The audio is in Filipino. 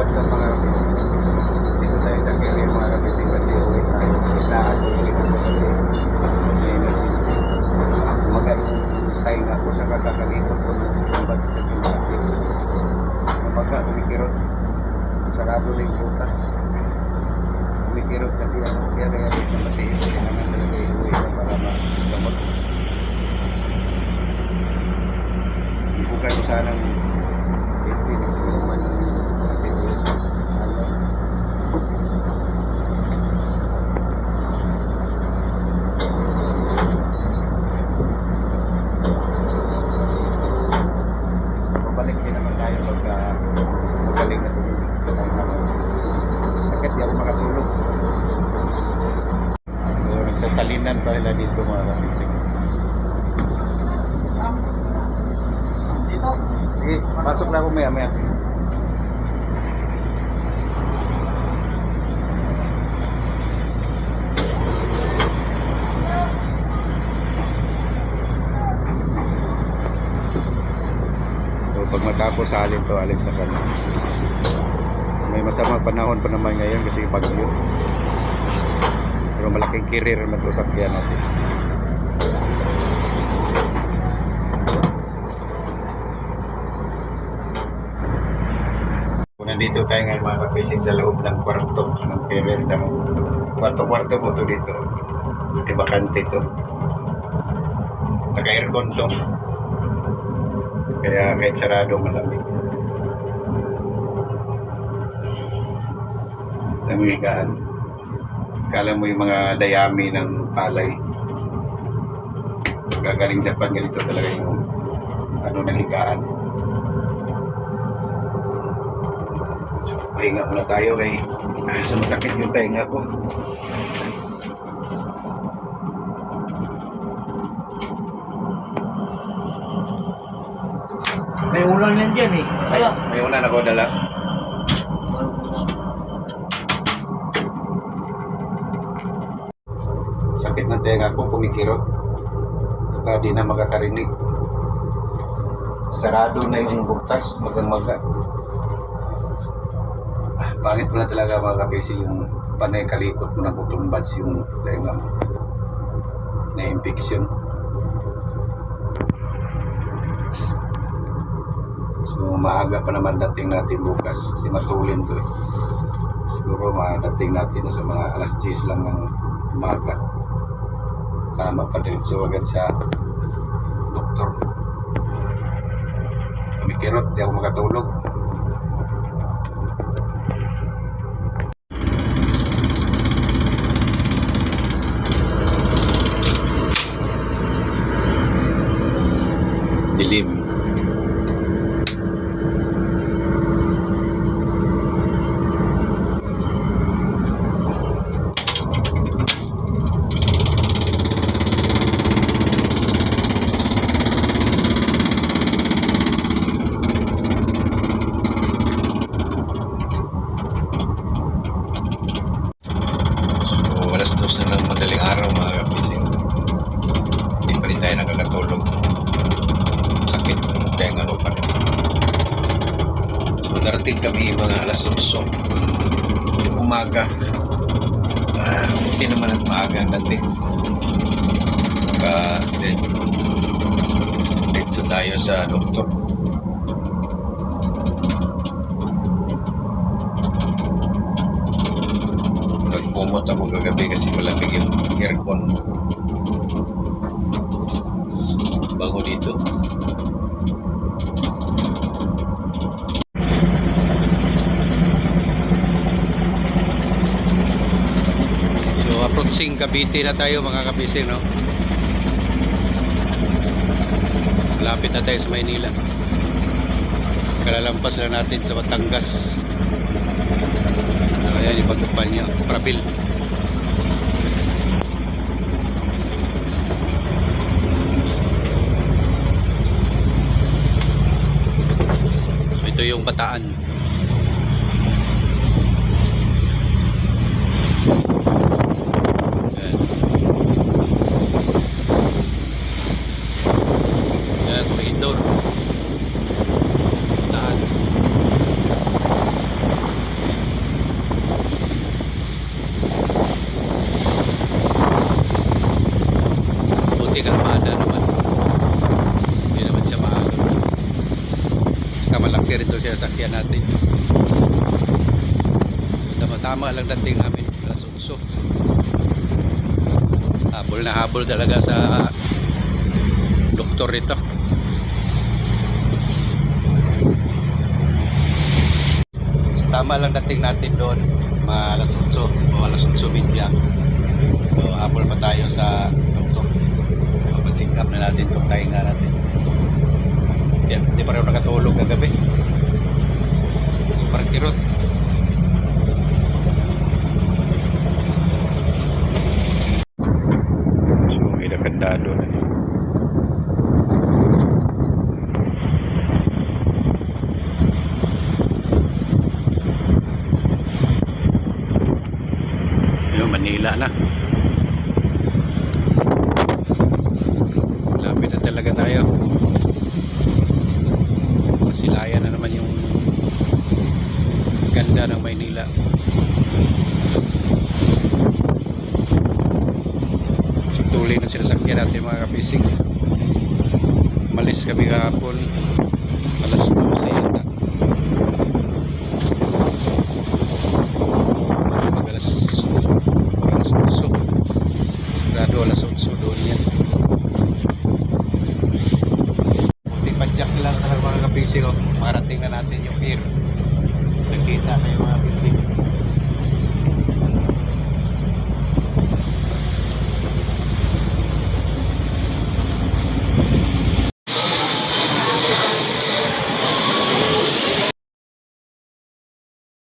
What's up mga kapising? Dito tayo sa kiri mga kapising kasi uwi tayo. Kailangan ko ulit ako kasi may emergency. Umaga yung tainga ko sa kakakalikot ko ng bags kasi malaki. Umaga, kumikirot. Sarado na yung butas. Kumikirot kasi ano siya kaya dito na matiis. Kailangan talaga yung uwi na para magamot. Ibukay ko sanang kasi naman babalik din naman tayo pagka magaling na tulog. Bakit di ako makatulog? So, nagsasalinan pa sila dito mga kapising. Sige, pasok na ako maya. Pag matapos sa alin to, alis na kami. May masamang panahon pa naman ngayon kasi bagyo. Pero malaking career naman ito sakyan natin. Nandito tayo ngayon mga kapising sa loob ng kwarto ng career. Kwarto-kwarto po ito dito. Di bakante ito. Naka-aircon to. Kaya kahit sarado malamig. Ang higaan. Kala mo yung mga dayami ng palay. Gagaling Japan, ganito talaga yung ano ng higaan. Pahinga muna tayo kay sumasakit yung tainga ko. May ulan yan dyan eh. Wala. May ulan ako dala. Sakit ng tenga ko, kumikirot. Saka di na makakarinig. Sarado na yung butas, magang-maga. Pangit pala talaga mga kapising yung panay kalikot mo na kutumbads yung tenga mo. Na-infection. So maaga pa naman dating natin bukas kasi matulin to eh. Siguro dating natin na sa mga alas 10 lang ng umaga. Tama pa din. So agad sa doktor. Kumikirot, di ako makatulog. Dilim. Alas 2 na ng madaling araw mga kapising. Hindi pa rin tayo nakakatulog. Sakit ng tenga ko pa rin. So narating kami mga alas 8 umaga. Hindi naman at maaga ang dating. Dito tayo sa doktor. Nagpumot ako kagabi kasi malamig yung aircon. Bago dito. So approaching Cavite na tayo mga kapising, no? Lapit na tayo sa Maynila. Kalalampas lang natin sa Batangas. Ayan, ipagkapan niya, Prabil. Ito yung Bataan. Ayan, may indoor. Bataan. sasakyan natin. Tama lang dating namin alas 8. Habol na habol talaga sa doktor ito. So, tama lang dating natin doon alas 8 o alas 8:30. So habol pa tayo sa doktor. Papacheck up na natin itong tainga natin. Di pa rin nakatulog kagabi. Super kirot. So may nakandado na. Yun, Manila na. Lapit na talaga tayo. Masilayan na naman yung ganda ng Maynila. So, tuloy na sinasakyan natin mga kapising. Malis kami kahapon alas 12.